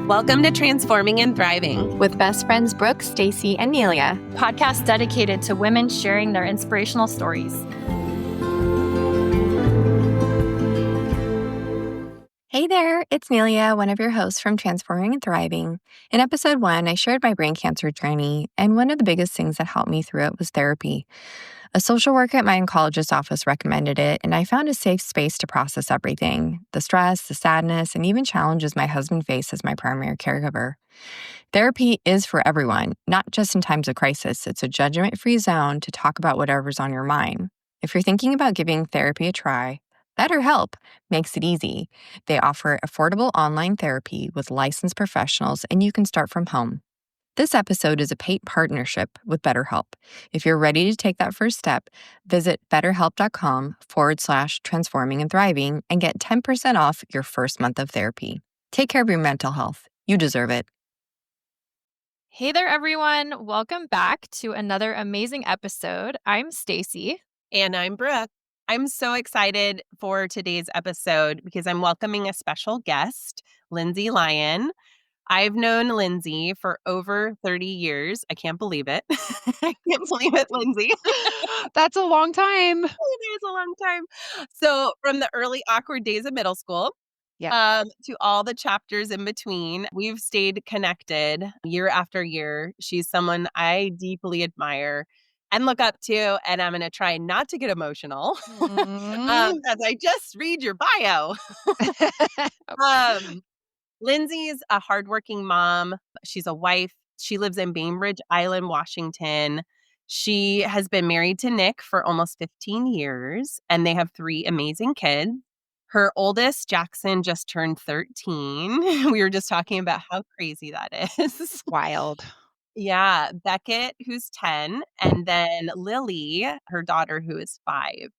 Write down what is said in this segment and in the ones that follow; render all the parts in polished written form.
Welcome to Transforming and Thriving with best friends Brooke, Stacie, and Nelia. Podcast dedicated to women sharing their inspirational stories. Hey there, it's Nelia, one of your hosts from Transforming and Thriving. In episode 1, I shared my brain cancer journey, and one of the biggest things that helped me through it was therapy. A social worker at my oncologist's office recommended it, and I found a safe space to process everything, the stress, the sadness, and even challenges my husband faced as my primary caregiver. Therapy is for everyone, not just in times of crisis. It's a judgment-free zone to talk about whatever's on your mind. If you're thinking about giving therapy a try, BetterHelp makes it easy. They offer affordable online therapy with licensed professionals, and you can start from home. This episode is a paid partnership with BetterHelp. If you're ready to take that first step, visit betterhelp.com/transforming and thriving and get 10% off your first month of therapy. Take care of your mental health. You deserve it. Hey there, everyone. Welcome back to another amazing episode. I'm Stacie. And I'm Brooke. I'm so excited for today's episode because I'm welcoming a special guest, Lindsay Lyon. I've known Lindsay for over 30 years. I can't believe it. I can't believe it, Lindsay. That's a long time. It is a long time. So from the early awkward days of middle school to all the chapters in between, we've stayed connected year after year. She's someone I deeply admire and look up to, and I'm going to try not to get emotional as I just read your bio. Lindsay's a hardworking mom. She's a wife. She lives in Bainbridge Island, Washington. She has been married to Nick for almost 15 years, and they have 3 amazing kids. Her oldest, Jackson, just turned 13. We were just talking about how crazy that is. Wild. Yeah, Beckett, who's 10, and then Lily, her daughter, who is 5.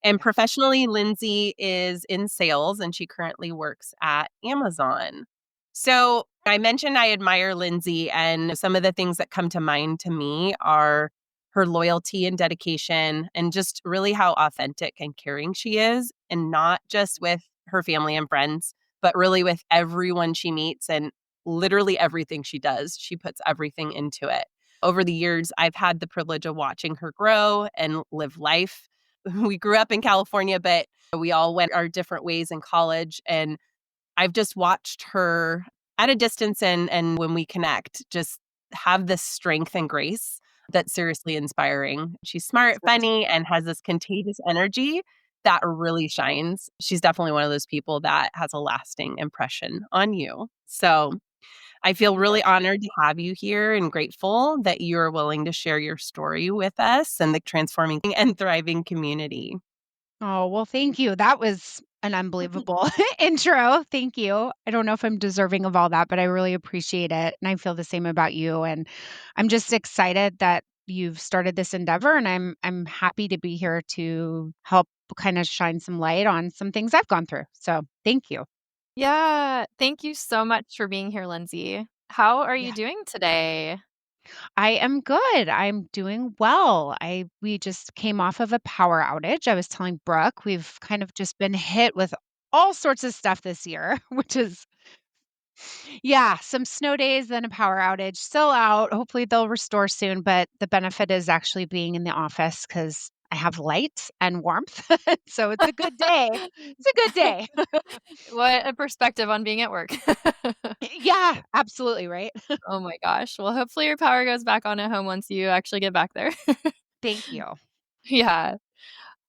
And professionally, Lindsay is in sales, and she currently works at Amazon. So I mentioned I admire Lindsay, and some of the things that come to mind to me are her loyalty and dedication, and just really how authentic and caring she is, and not just with her family and friends, but really with everyone she meets and literally everything she does. She puts everything into it. Over the years, I've had the privilege of watching her grow and live life. We grew up in California, but we all went our different ways in college. And I've just watched her at a distance and when we connect, just have this strength and grace that's seriously inspiring. She's smart, funny, and has this contagious energy that really shines. She's definitely one of those people that has a lasting impression on you. So I feel really honored to have you here and grateful that you're willing to share your story with us and the Transforming and Thriving community. Oh, well, thank you. That was an unbelievable intro. Thank you. I don't know if I'm deserving of all that, but I really appreciate it. And I feel the same about you. And I'm just excited that you've started this endeavor, and I'm happy to be here to help kind of shine some light on some things I've gone through. So thank you. Yeah, thank you so much for being here, Lindsay. How are you Yeah. doing today? I am good. I'm doing well. We just came off of a power outage. I was telling Brooke, we've kind of just been hit with all sorts of stuff this year, which is some snow days, then a power outage, still out. Hopefully they'll restore soon, but the benefit is actually being in the office cuz I have light and warmth. So it's a good day. It's a good day. What a perspective on being at work. Yeah, absolutely, right? Oh my gosh. Well, hopefully your power goes back on at home once you actually get back there. Thank you. Yeah.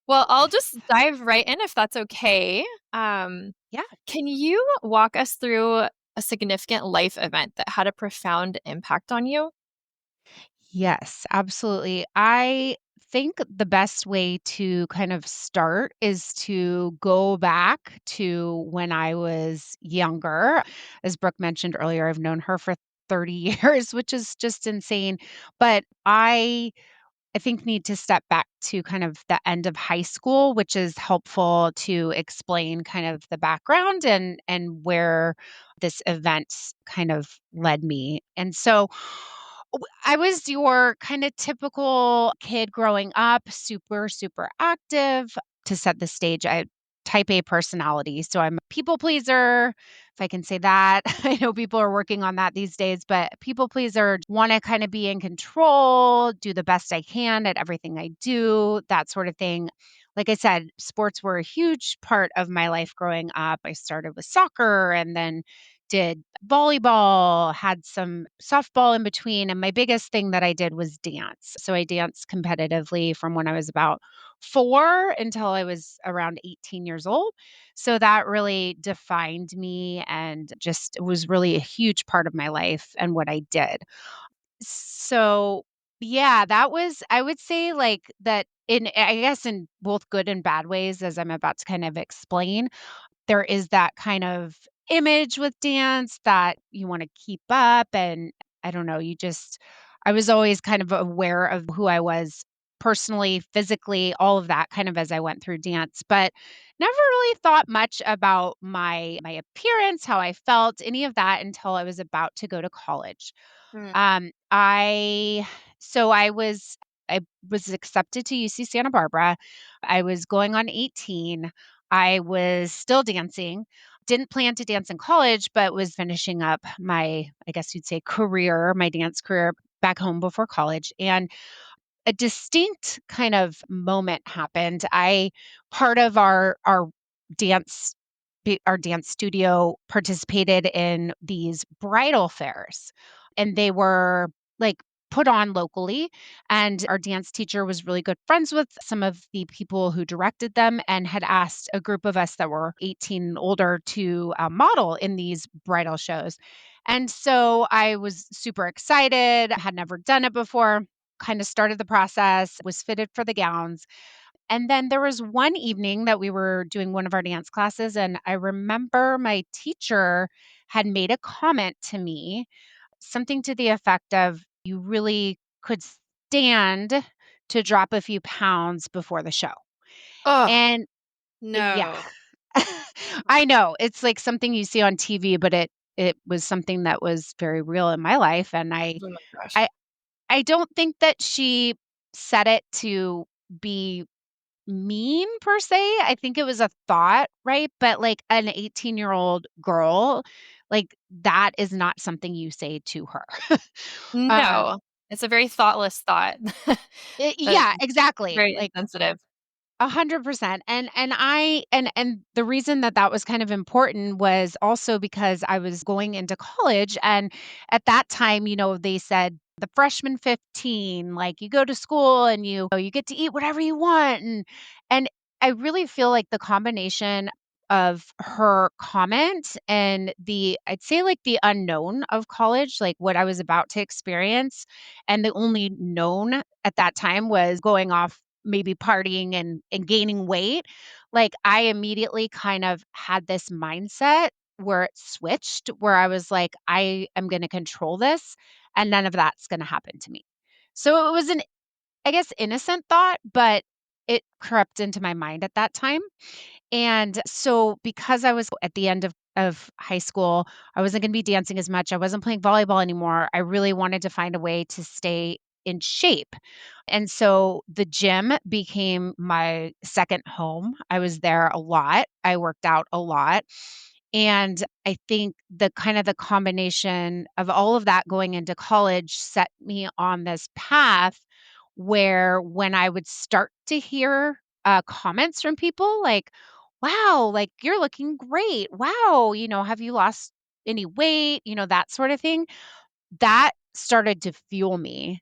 Well, I'll just dive right in if that's okay. Um, Yeah. Can you walk us through a significant life event that had a profound impact on you? Yes, absolutely. I think the best way to kind of start is to go back to when I was younger. As Brooke mentioned earlier, I've known her for 30 years, which is just insane. But I think need to step back to kind of the end of high school, which is helpful to explain kind of the background and where this event kind of led me. And so I was your kind of typical kid growing up, super, super active. To set the stage, I type A personality. So I'm a people pleaser, if I can say that. I know people are working on that these days, but people pleaser, want to kind of be in control, do the best I can at everything I do, that sort of thing. Like I said, sports were a huge part of my life growing up. I started with soccer and then did volleyball, had some softball in between. And my biggest thing that I did was dance. So I danced competitively from when I was about 4 until I was around 18 years old. So that really defined me and just was really a huge part of my life and what I did. So, yeah, that was I would say, like, that in I guess in both good and bad ways, as I'm about to kind of explain, there is that kind of image with dance that you wanna keep up, and I don't know, I was always kind of aware of who I was personally, physically, all of that kind of as I went through dance, but never really thought much about my appearance, how I felt, any of that until I was about to go to college. Mm. Um, I so I was accepted to UC Santa Barbara. I was going on 18. I was still dancing. Didn't plan to dance in college, but was finishing up my, I guess you'd say, career, my dance career back home before college. And a distinct kind of moment happened. I part of our dance our dance studio participated in these bridal fairs, and they were like put on locally, and our dance teacher was really good friends with some of the people who directed them and had asked a group of us that were 18 and older to model in these bridal shows. And so I was super excited, had never done it before, kind of started the process, was fitted for the gowns. And then there was one evening that we were doing one of our dance classes, and I remember my teacher had made a comment to me, something to the effect of, "You really could stand to drop a few pounds before the show." Oh, And yeah, no. I know it's like something you see on TV, but it was something that was very real in my life, and Oh my gosh. I I don't think that she said it to be mean per se. I think it was a thought, right? But like an 18-year-old girl, like that is not something you say to her. um No. It's a very thoughtless thought. But yeah, exactly. very Like insensitive. 100%. And the reason that that was kind of important was also because I was going into college, and at that time, they said the freshman 15, like you go to school and you get to eat whatever you want, and I really feel like the combination of her comment and the I'd say like the unknown of college, like what I was about to experience, and the only known at that time was going off maybe partying and gaining weight. Like, I immediately kind of had this mindset where it switched, where I was like, "I am gonna control this, and none of that's gonna happen to me." So it was an, I guess, innocent thought, but it crept into my mind at that time. And so because I was at the end of high school, I wasn't gonna be dancing as much, I wasn't playing volleyball anymore, I really wanted to find a way to stay in shape. And so the gym became my second home. I was there a lot. I worked out a lot. And I think the kind of the combination of all of that going into college set me on this path where when I would start to hear comments from people like, "Wow, like you're looking great. Wow, have you lost any weight?" That sort of thing. That started to fuel me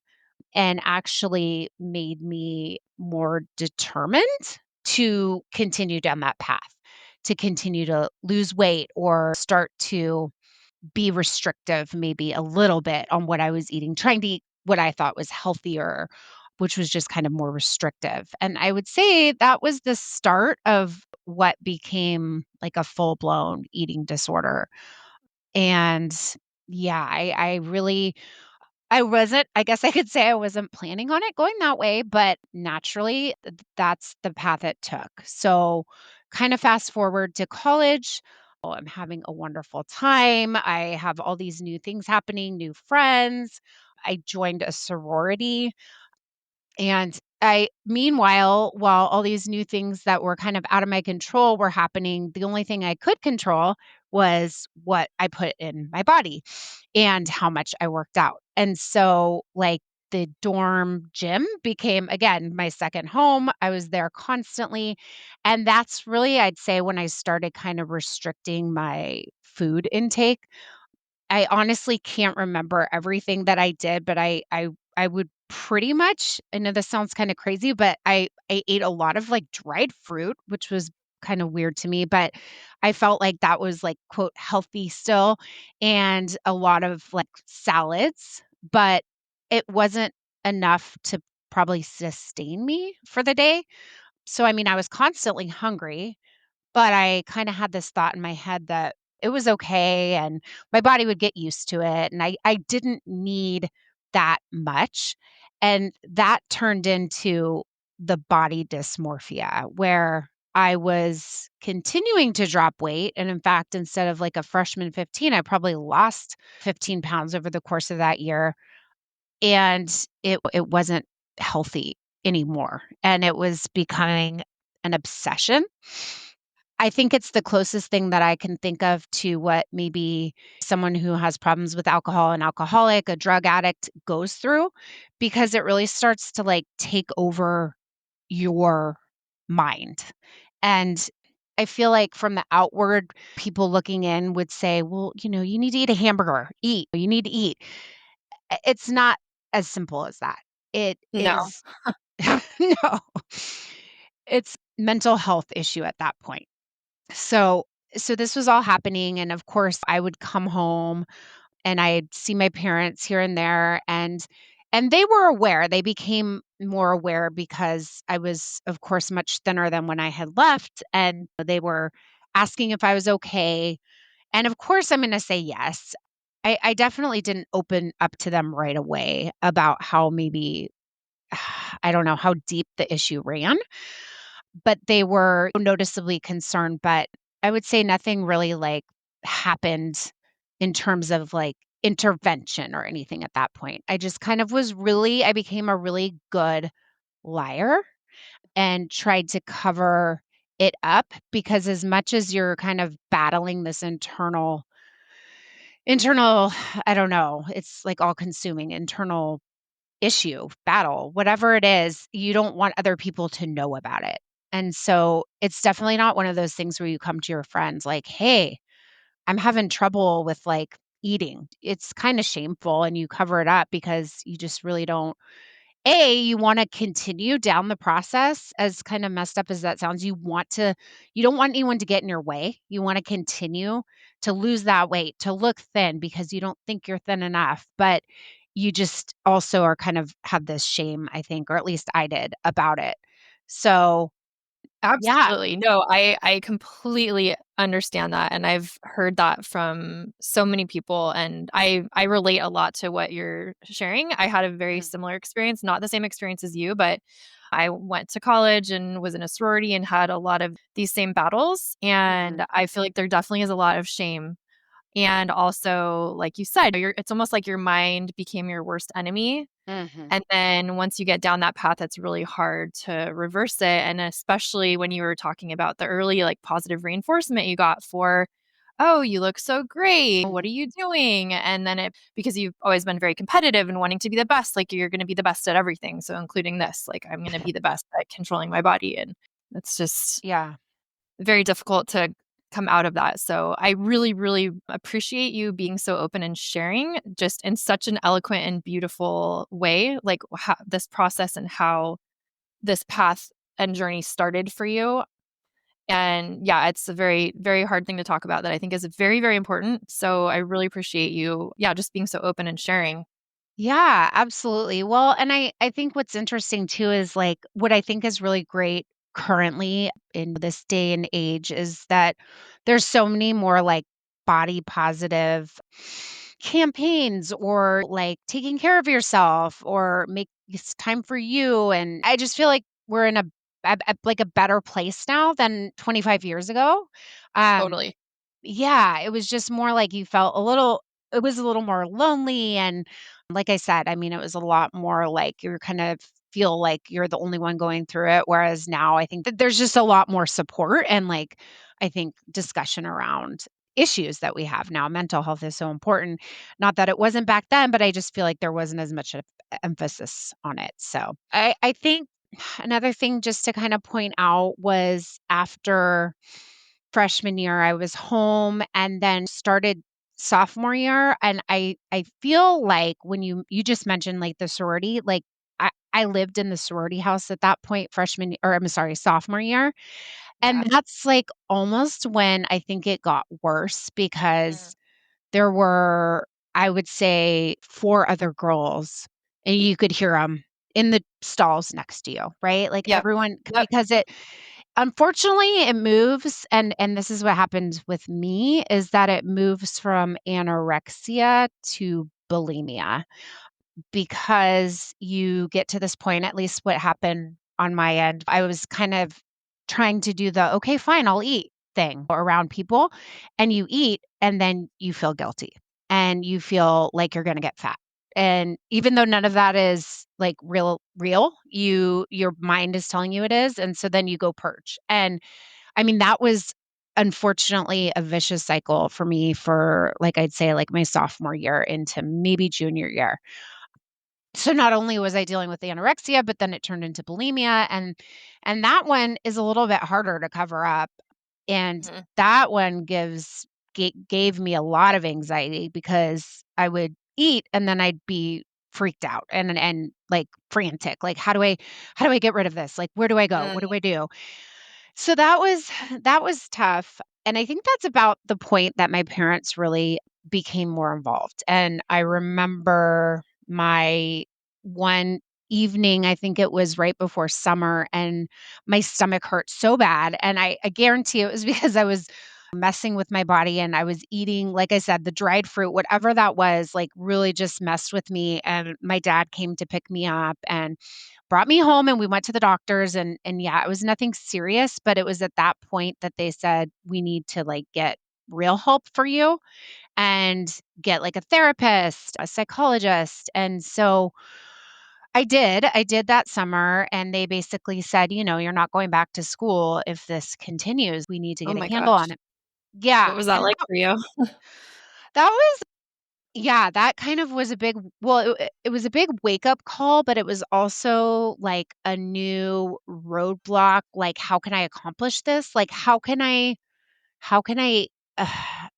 and actually made me more determined to continue down that path, to continue to lose weight or start to be restrictive maybe a little bit on what I was eating, trying to eat what I thought was healthier, which was just kind of more restrictive. And I would say that was the start of what became like a full-blown eating disorder. And yeah, I really I guess I could say I wasn't planning on it going that way, but naturally, that's the path it took. So, kind of fast forward to college. Oh, I'm having a wonderful time. I have all these new things happening, new friends. I joined a sorority, and Meanwhile, while all these new things that were kind of out of my control were happening, the only thing I could control was what I put in my body and how much I worked out. And so, like, the dorm gym became, again, my second home. I was there constantly. And that's really, I'd say, when I started kind of restricting my food intake. I honestly can't remember everything that I did, but I would pretty much, I know this sounds kinda crazy, but I ate a lot of, like, dried fruit, which was kind of weird to me, but I felt like that was, like, quote, "healthy" still, and a lot of, like, salads, but it wasn't enough to probably sustain me for the day. So, I mean, I was constantly hungry, but I kinda had this thought in my head that it was okay and my body would get used to it, and I didn't need that much, and that turned into the body dysmorphia, where I was continuing to drop weight, and in fact, instead of like a freshman 15, I probably lost 15 pounds over the course of that year, and it wasn't healthy anymore, and it was becoming an obsession. I think it's the closest thing that I can think of to what maybe someone who has problems with alcohol, an alcoholic, a drug addict goes through, because it really starts to, like, take over your mind. And I feel like from the outward, people looking in would say, "Well, you need to eat a hamburger. Eat. You need to eat." It's not as simple as that. It No. is no. It's mental health issue at that point. So so this was all happening, and of course I would come home and I'd see my parents here and there, and they were aware. They became more aware because I was, of course, much thinner than when I had left, and they were asking if I was okay. And of course I'm going to say yes. I definitely didn't open up to them right away about how maybe I don't know how deep the issue ran, but they were noticeably concerned, but I would say nothing really, like, happened in terms of, like, intervention or anything at that point. I just kind of I became a really good liar and tried to cover it up, because as much as you're kind of battling this internal I don't know, it's, like, all-consuming internal issue, battle, whatever it is, you don't want other people to know about it. And so it's definitely not one of those things where you come to your friends like, "Hey, I'm having trouble with, like, eating." It's kinda shameful and you cover it up because you just really don't you wanna continue down the process, as kind of messed up as that sounds, you don't want anyone to get in your way. You wanna continue to lose that weight, to look thin because you don't think you're thin enough, but you just also are kind of have this shame, I think, or at least I did, about it. So, yeah. Absolutely. No, I completely understand that, and I've heard that from so many people, and I relate a lot to what you're sharing. I had a very Mm, similar experience, not the same experience as you, but I went to college and was in a sorority and had a lot of these same battles, mhm, and I feel like there definitely is a lot of shame. And also, like you said, it's almost like your mind became your worst enemy, mhm, and then once you get down that path, it's really hard to reverse it, and especially when you were talking about the early, like, positive reinforcement you got for, "Oh, you look so great. What mhm. are you doing?" And then it because you've always been very competitive and wanting to be the best, like, you're gonna be the best at everything, so including this, like, "I'm gonna be the best at controlling my body," and it's just Yeah. very difficult to come out of that. So I really, really appreciate you being so open and sharing just in such an eloquent and beautiful way, like how, this process and how this path and journey started for you. And yeah, it's a very, very hard thing to talk about that I think is very, very important. So I really appreciate you, yeah, just being so open and sharing. Yeah, absolutely. Well, and I think what's interesting too is, like, what I think is really great currently in this day and age is that there's so many more, like, body positive campaigns, or like taking care of yourself, or make this time for you, and I just feel like we're in like a better place now than 25 years ago. Um Totally. yeah, it was just more like you felt it was a little more lonely, and like I said, I mean, it was a lot more like you're kind of feel like you're the only one going through it. Whereas now I think that there's just a lot more support and like, I think discussion around issues that we have now. Mental health is so important. Not that it wasn't back then, but I just feel like there wasn't as much emphasis on it. So I think another thing just to kind of point out was after freshman year, I was home and then started sophomore year. And I feel like when you just mentioned like the sorority, like I lived in the sorority house at that point, or I'm sorry, sophomore year. And Yeah. that's like almost when I think it got worse Mm. because there were, I would say, 4 other girls, and you could hear them in the stalls next to you, right? Like, Yep. everyone Yep. because it unfortunately, it moves, and this is what happened with me, is that it moves from anorexia to bulimia because you get to this point, at least what happened on my end, I was kind of trying to do the, "Okay, fine, I'll eat" thing around people, and you eat, and then you feel guilty, and you feel like you're gonna get fat. And even though none of that is, like, real, your mind is telling you it is, and so then you go purge. And, I mean, that was unfortunately a vicious cycle for me for, like, I'd say, like, my sophomore year into maybe junior year. So not only was I dealing with the anorexia, but then it turned into bulimia, and that one is a little bit harder to cover up, and Mhm. that one gave me a lot of anxiety because I would eat and then I'd be freaked out and like frantic, like how do I get rid of this? Like where do I go? Mm. What do I do? So that was tough, and I think that's about the point that my parents really became more involved. And I remember my one evening, I think it was right before summer, and my stomach hurt so bad, and I guarantee it was because I was messing with my body and I was eating, like I said, the dried fruit, whatever that was, like really just messed with me. And my dad came to pick me up and brought me home and we went to the doctors and yeah, it was nothing serious, but it was at that point that they said, "We need to, like, get real help for you and get, like, a therapist, a psychologist." And so I did that summer, and they basically said, "You're not going back to school if this continues. We need to Oh get a my handle on gosh. it." Yeah, What was that and like for you? that was yeah, that kind of was a big well, it was a big wake-up call, but it was also, like, a new roadblock, like, "How can I accomplish this? Like, how can I, uh,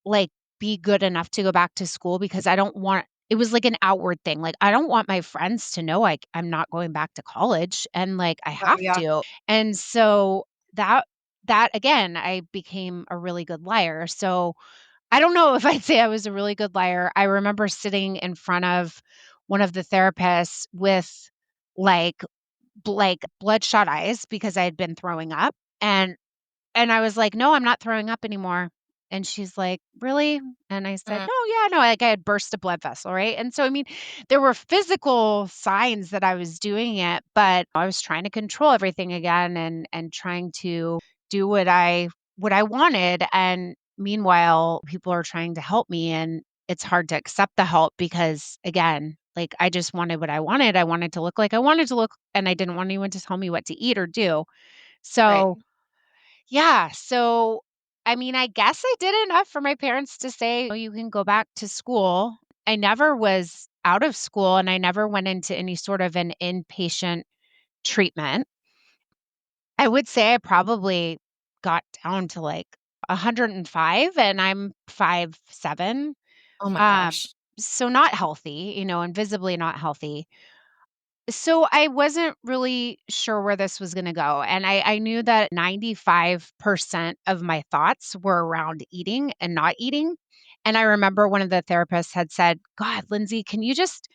like, be good enough to go back to school because I don't want" it was like an outward thing, like, I don't want my friends to know I'm not going back to college, and, like, I Oh, have yeah. to. And so that again, I became a really good liar. So I don't know if I'd say I was a really good liar. I remember sitting in front of one of the therapists with like bloodshot eyes because I had been throwing up, and I was like, "No, I'm not throwing up anymore." And she's like, "Really?" And I said, Mm. "No, yeah, no." Like I had burst a blood vessel, right? And so I mean, there were physical signs that I was doing it, but I was trying to control everything again and trying to do what I wanted. And meanwhile, people are trying to help me and it's hard to accept the help because again, like I just wanted what I wanted. I wanted to look like I wanted to look and I didn't want anyone to tell me what to eat or do. Right. So yeah, so, I mean, I guess I did enough for my parents to say, "Oh, you can go back to school." I never was out of school, and I never went into any sort of an inpatient treatment. I would say I probably got down to, like, 105, and I'm 5'7", Oh my um, gosh. so not healthy, and visibly not healthy. So I wasn't really sure where this was gonna go, and I knew that 95% of my thoughts were around eating and not eating, and I remember one of the therapists had said, "God, Lindsay, can you just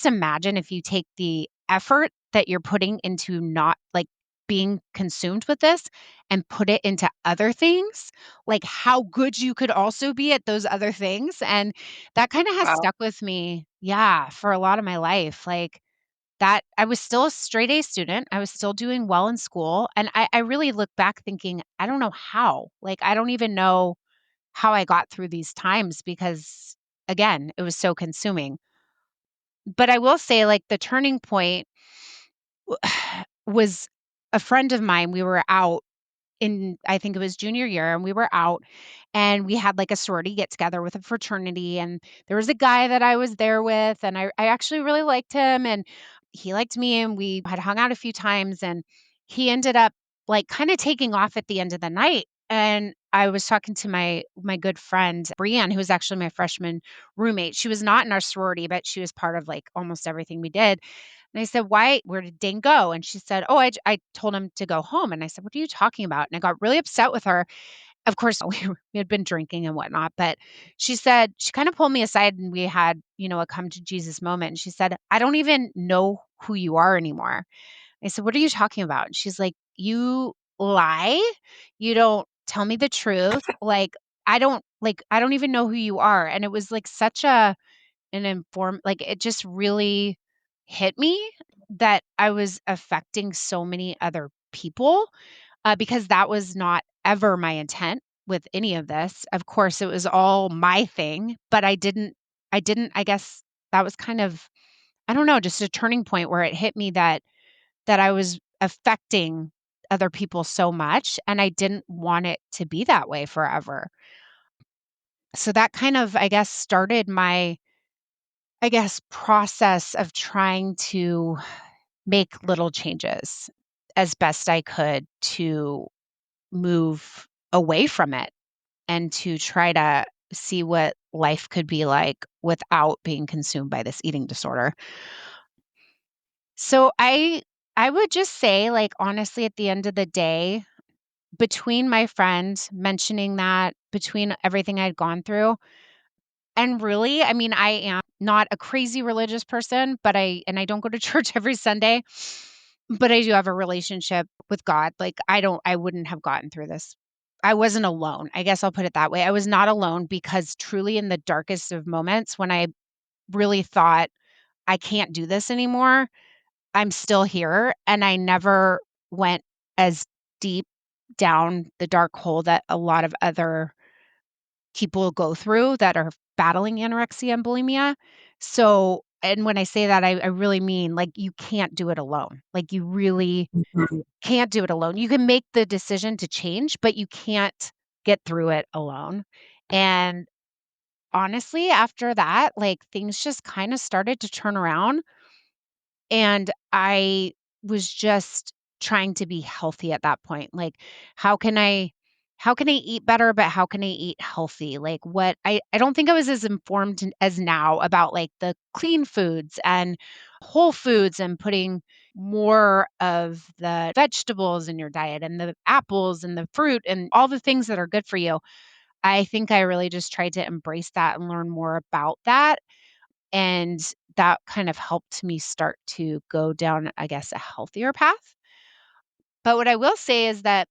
imagine if you take the effort that you're putting into not, like, being consumed with this and put it into other things, like, how good you could also be at those other things?" And that kinda has Wow. stuck with me, yeah, for a lot of my life, like that I was still a straight A student, I was still doing well in school, and I really look back thinking, I don't know how, like, I don't even know how I got through these times because, again, it was so consuming. But I will say, like, the turning point was a friend of mine. We were out in, I think it was junior year, and we were out and we had like a sorority get together with a fraternity. And there was a guy that I was there with, and I actually really liked him and he liked me, and we had hung out a few times, and he ended up like kind of taking off at the end of the night. And I was talking to my good friend Brienne, who was actually my freshman roommate. She was not in our sorority, but she was part of like almost everything we did. And I said, "Why? Where did Dane go?" And she said, "Oh, I told him to go home." And I said, "What are you talking about?" And I got really upset with her. Of course, we had been drinking and whatnot, but she said, she kind of pulled me aside and we had, a come to Jesus moment. And she said, "I don't even know who you are anymore." I said, "What are you talking about?" And she's like, "You lie. You don't tell me the truth. I don't even know who you are." And it was like such like it just really hit me that I was affecting so many other people, because that was not ever my intent with any of this. Of course, it was all my thing, but I guess that was kind of, I don't know, just a turning point where it hit me that I was affecting other people so much and I didn't want it to be that way forever. So that kind of, I guess, started my, I guess, process of trying to make little changes as best I could to move away from it and to try to see what life could be like without being consumed by this eating disorder. So I would just say, like, honestly, at the end of the day, between my friend mentioning that, between everything I'd gone through, and really, I mean, I am not a crazy religious person, but I don't go to church every Sunday, but I do have a relationship with God. Like, I wouldn't have gotten through this. I wasn't alone. I guess I'll put it that way. I was not alone because truly in the darkest of moments when I really thought I can't do this anymore, I'm still here and I never went as deep down the dark hole that a lot of other people go through that are battling anorexia and bulimia. So, and when I say that, I really mean like you can't do it alone. Like you really Mhm. can't do it alone. You can make the decision to change, but you can't get through it alone. And honestly, after that, like things just kind of started to turn around. And I was just trying to be healthy at that point. Like, how can I how can I eat better, but how can I eat healthy? Like what I don't think I was as informed as now about like the clean foods and whole foods and putting more of the vegetables in your diet and the apples and the fruit and all the things that are good for you. I think I really just tried to embrace that and learn more about that, and that kind of helped me start to go down, I guess, a healthier path. But what I will say is that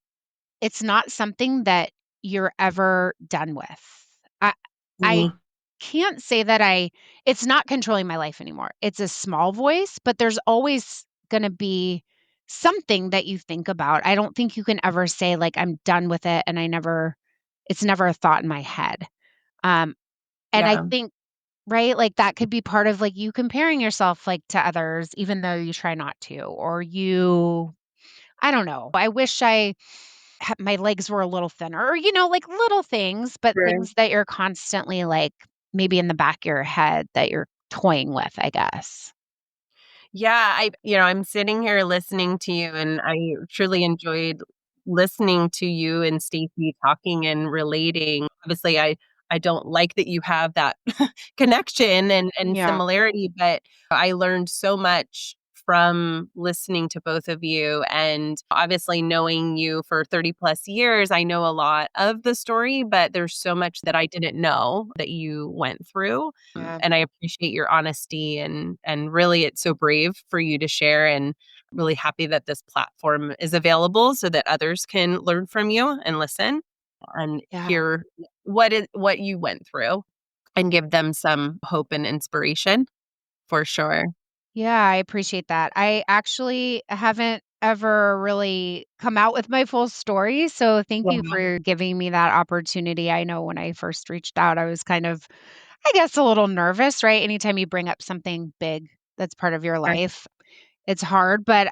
it's not something that you're ever done with. I Mhm. can't say that it's not controlling my life anymore. It's a small voice, but there's always gonna be something that you think about. I don't think you can ever say, like, I'm done with it and it's never a thought in my head. Um, and I Yeah. think, right? Like, that could be part of, like, you comparing yourself, like, to others even though you try not to, or I don't know. I wish my legs were a little thinner or, like, little things, but Sure. things that you're constantly, like, maybe in the back of your head that you're toying with, I guess. Yeah, I'm sitting here listening to you, and I truly enjoyed listening to you and Stacie talking and relating. Obviously, I don't like that you have that connection and Yeah. similarity, but I learned so much from listening to both of you, and obviously knowing you for 30 plus years, I know a lot of the story, but there's so much that I didn't know that you went through. Yeah. And I appreciate your honesty, and really it's so brave for you to share, and really happy that this platform is available so that others can learn from you and listen and Yeah. hear what you went through and give them some hope and inspiration for sure. Yeah, I appreciate that. I actually haven't ever really come out with my full story, so thank you Yeah. for giving me that opportunity. I know when I first reached out, I was kind of, I guess, a little nervous, right? Anytime you bring up something big that's part of your life. It's hard, but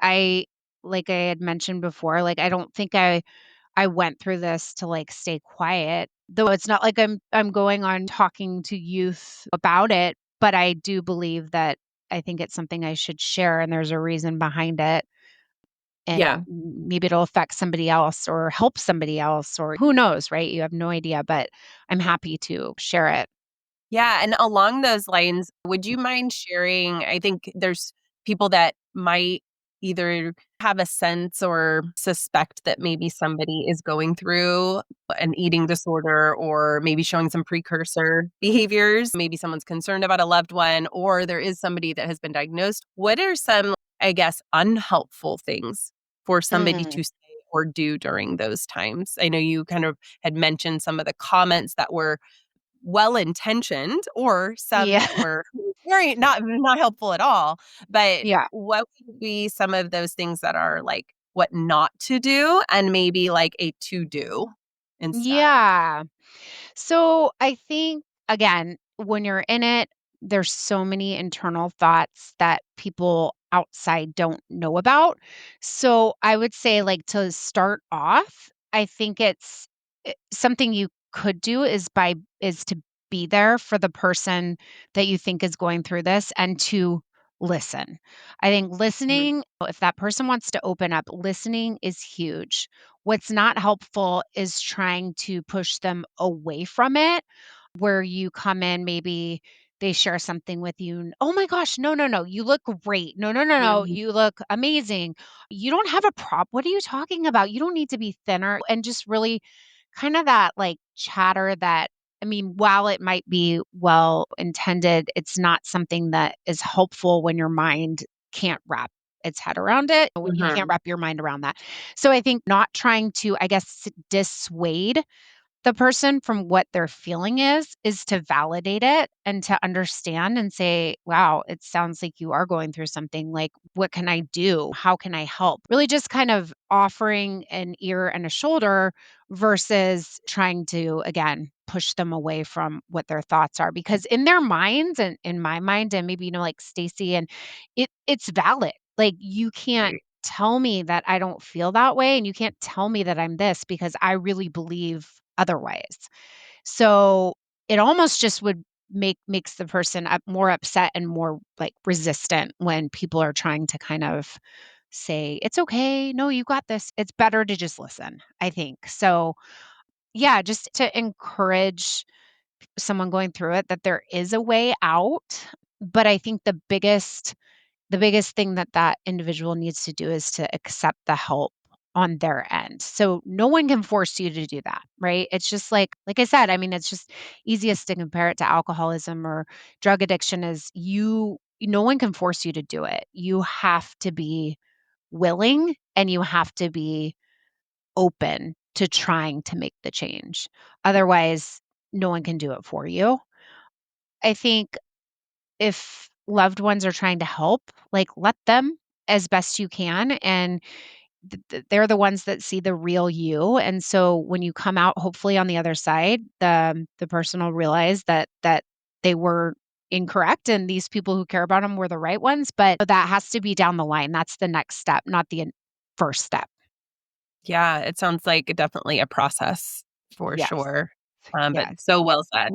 like I had mentioned before, like, I don't think I went through this to, like, stay quiet, though it's not like I'm going on talking to youth about it, but I do believe that I think it's something I should share, and there's a reason behind it, and Yeah. maybe it'll affect somebody else or help somebody else or who knows, right? You have no idea, but I'm happy to share it. Yeah, and along those lines, would you mind sharing I think there's people that might either have a sense or suspect that maybe somebody is going through an eating disorder or maybe showing some precursor behaviors. Maybe someone's concerned about a loved one or there is somebody that has been diagnosed. What are some, I guess, unhelpful things for somebody Mm, to say or do during those times? I know you kind of had mentioned some of the comments that were well-intentioned or some yeah. that were very not helpful at all. But Yeah. what would be some of those things that are like what not to do and maybe like a to do instead? Yeah. So I think, again, when you're in it, there's so many internal thoughts that people outside don't know about. So I would say, like, to start off, I think something you could do is to be there for the person that you think is going through this and to listen. I think Mhm, listening, if that person wants to open up, listening is huge. What's not helpful is trying to push them away from it, where you come in, maybe they share something with you. Oh my gosh, no, no, no, you look great. No, no, no, no, mhm, you look amazing. You don't have a prop. What are you talking about? You don't need to be thinner. And just really kind of that like chatter that, I mean, while it might be well intended, it's not something that is helpful when your mind can't wrap its head around it. When you can't mhm, wrap your mind around that. So I think not trying to, I guess, dissuade the person from what their feeling is to validate it and to understand and say, wow, it sounds like you are going through something. Like, what can I do? How can I help? Really just kind of offering an ear and a shoulder versus trying to, again, push them away from what their thoughts are. Because in their minds and in my mind, and maybe, like Stacie, and it's valid. Like, you can't right, tell me that I don't feel that way, and you can't tell me that I'm this because I really believe otherwise. So it almost just would makes the person more upset and more like resistant when people are trying to kind of say, "It's okay. No, you got this." It's better to just listen, I think. So, yeah, just to encourage someone going through it that there is a way out, but I think the biggest thing that that individual needs to do is to accept the help on their end. So no one can force you to do that, right? It's just like I said, I mean, it's just easiest to compare it to alcoholism or drug addiction is no one can force you to do it. You have to be willing and you have to be open to trying to make the change. Otherwise, no one can do it for you. I think if loved ones are trying to help, like, let them as best you can, and they're the ones that see the real you, and so when you come out, hopefully, on the other side, the person will realize that they were incorrect, and these people who care about them were the right ones, but that has to be down the line. That's the next step, not the first step. yeah, it sounds like definitely a process for Yes. sure, but Yes. so well said.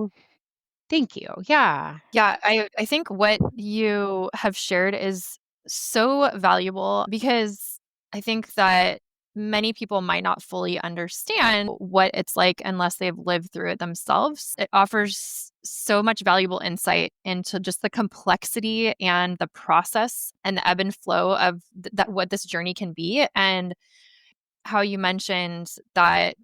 Thank you. Yeah. Yeah, I think what you have shared is so valuable because I think that many people might not fully understand what it's like unless they've lived through it themselves. It offers so much valuable insight into just the complexity and the process and the ebb and flow of that what this journey can be and how you mentioned that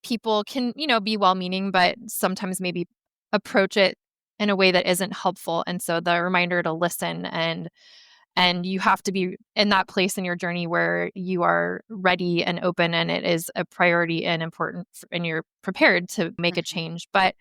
people can, be well-meaning, but sometimes maybe approach it in a way that isn't helpful. And so the reminder to listen and you have to be in that place in your journey where you are ready and open and it is a priority and important and you're prepared to make a Mhm. change. But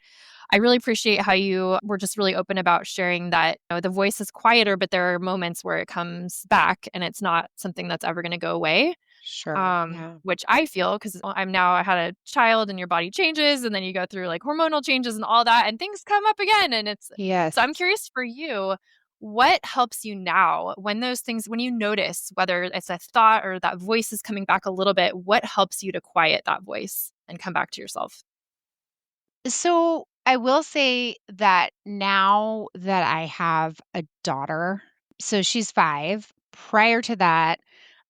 I really appreciate how you were just really open about sharing that the voice is quieter, but there are moments where it comes back and it's not something that's ever going to go away. Sure. Yeah. Which I feel because I had a child and your body changes and then you go through like hormonal changes and all that and things come up again. And it's so Yes. I'm curious for you, What helps you now when those things, when you notice whether it's a thought or that voice is coming back a little bit, what helps you to quiet that voice and come back to yourself? So I will say that now that I have a daughter, so she's 5. Prior to that,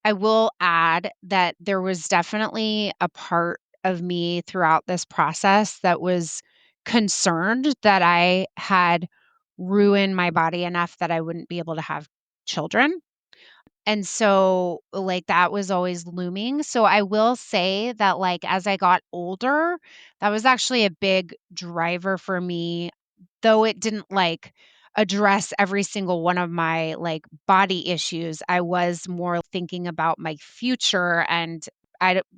I will add that there was definitely a part of me throughout this process that was concerned that I had ruined my body enough that I wouldn't be able to have children. And so, like, that was always looming. So I will say that, like, as I got older, that was actually a big driver for me, though it didn't, like, address every single one of my, like, body issues. I was more thinking about my future, and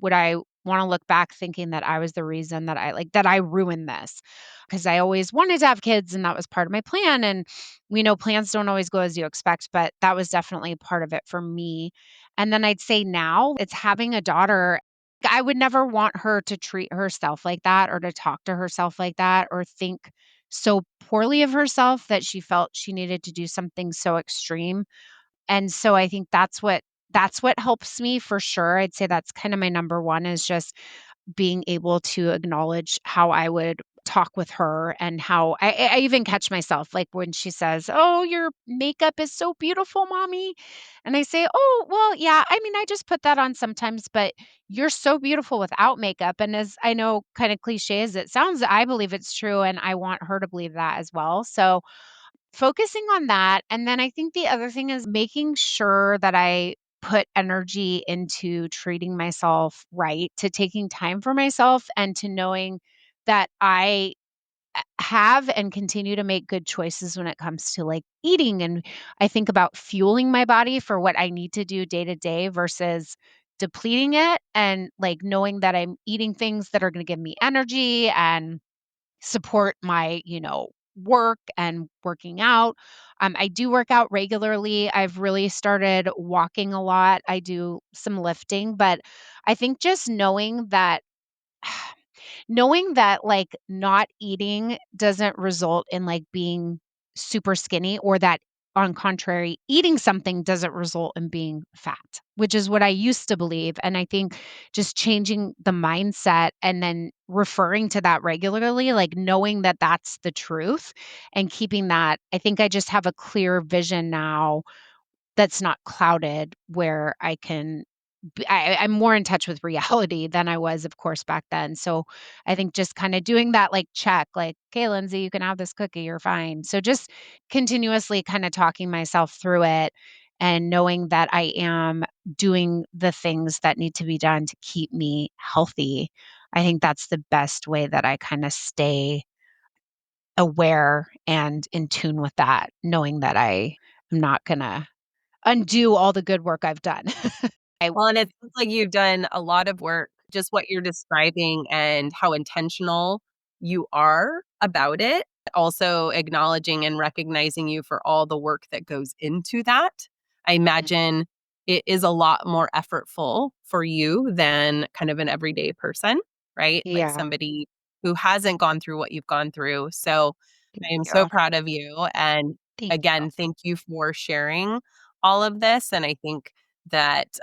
would I wanna look back thinking that I was the reason that I ruined this, because I always wanted to have kids, and that was part of my plan, and we know plans don't always go as you expect, but that was definitely part of it for me. And then I'd say now it's having a daughter. I would never want her to treat herself like that or to talk to herself like that or think so poorly of herself that she felt she needed to do something so extreme. And so I think that's what helps me for sure. I'd say that's kind of my number one is just being able to acknowledge how I would talk with her and how I even catch myself, like, when she says, "Oh, your makeup is so beautiful, mommy." And I say, "Oh, well, yeah, I mean, I just put that on sometimes, but you're so beautiful without makeup." And as I know, kind of cliche as it sounds, I believe it's true, and I want her to believe that as well. So focusing on that, and then I think the other thing is making sure that I put energy into treating myself right, to taking time for myself, and to knowing that I have and continue to make good choices when it comes to, like, eating, and I think about fueling my body for what I need to do day to day versus depleting it, and, like, knowing that I'm eating things that are gonna give me energy and support my, work and working out. I do work out regularly. I've really started walking a lot. I do some lifting, but I think just knowing that, like, not eating doesn't result in, like, being super skinny, or that, on contrary, eating something doesn't result in being fat, which is what I used to believe, and I think just changing the mindset and then referring to that regularly, like, knowing that that's the truth and keeping that, I think I just have a clear vision now that's not clouded, where I can I'm more in touch with reality than I was, of course, back then. So I think just kind of doing that, like, check, like, "Okay, Lindsay, you can have this cookie, you're fine." So just continuously kind of talking myself through it and knowing that I am doing the things that need to be done to keep me healthy. I think that's the best way that I kind of stay aware and in tune with that, knowing that I am not going to undo all the good work I've done. I Well, and it sounds like you've done a lot of work, just what you're describing and how intentional you are about it, also acknowledging and recognizing you for all the work that goes into that. I imagine it is a lot more effortful for you than kind of an everyday person, right? Like Yeah, somebody who hasn't gone through what you've gone through. So thank I am so you. proud of you. And Thank you. again, thank you for sharing all of this. And I think that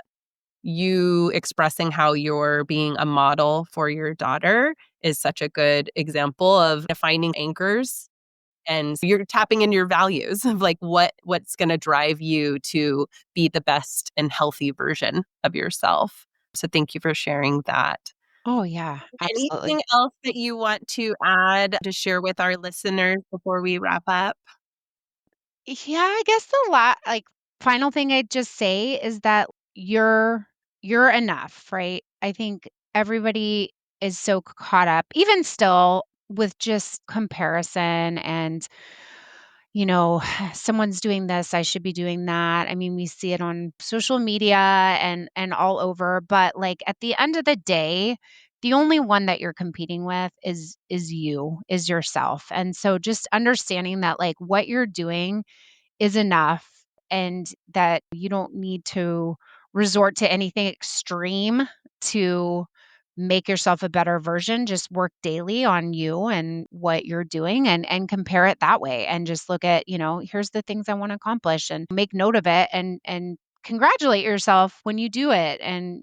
you expressing how you're being a model for your daughter is such a good example of finding anchors, and you're tapping into your values of like what's going to drive you to be the best and healthy version of yourself. So thank you for sharing that. Oh, yeah, absolutely. Anything else that you want to add to share with our listeners before we wrap up? Yeah, I guess final thing I'd just say is that you're enough, right? I think everybody is so caught up, even still, with just comparison and, someone's doing this, I should be doing that. I mean, we see it on social media and all over, but, like, at the end of the day, the only one that you're competing with is you, is yourself. And so just understanding that, like, what you're doing is enough, and that you don't need to resort to anything extreme to make yourself a better version, just work daily on you and what you're doing and compare it that way and just look at, here's the things I want to accomplish and make note of it and congratulate yourself when you do it and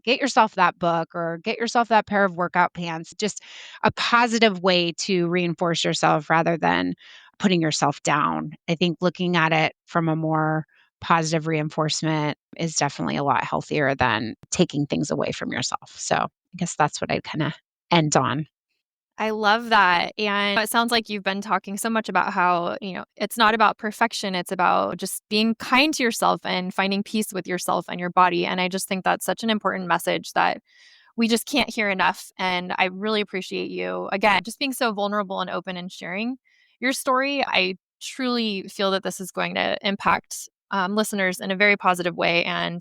get yourself that book or get yourself that pair of workout pants. Just a positive way to reinforce yourself rather than putting yourself down. I think looking at it from a more positive reinforcement is definitely a lot healthier than taking things away from yourself. So I guess that's what I'd kind of end on. I love that. And it sounds like you've been talking so much about how, it's not about perfection. It's about just being kind to yourself and finding peace with yourself and your body. And I just think that's such an important message that we just can't hear enough. And I really appreciate you, again, just being so vulnerable and open and sharing your story. I truly feel that this is going to impact listeners in a very positive way. And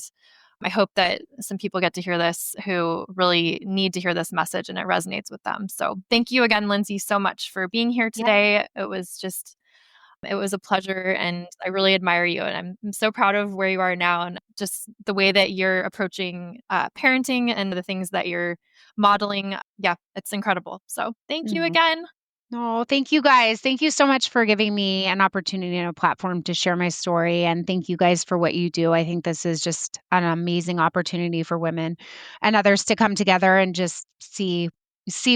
I hope that some people get to hear this who really need to hear this message and it resonates with them. So thank you again, Lindsay, so much for being here Yeah. today. It was a pleasure and I really admire you. And I'm so proud of where you are now and just the way that you're approaching parenting and the things that you're modeling. Yeah, it's incredible. So thank you Mhm. again. No, thank you guys. Thank you so much for giving me an opportunity and a platform to share my story. And thank you guys for what you do. I think this is just an amazing opportunity for women and others to come together and just see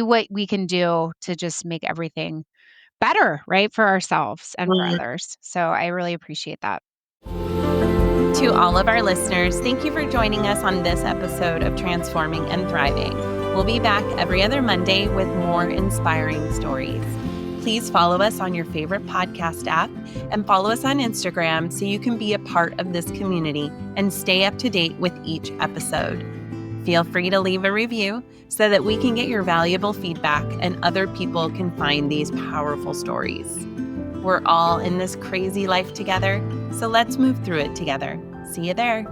what we can do to just make everything better, right? For ourselves and for others. So I really appreciate that. To all of our listeners, thank you for joining us on this episode of Transforming and Thriving. We'll be back every other Monday with more inspiring stories. Please follow us on your favorite podcast app and follow us on Instagram so you can be a part of this community and stay up to date with each episode. Feel free to leave a review so that we can get your valuable feedback and other people can find these powerful stories. We're all in this crazy life together, so let's move through it together. See you there.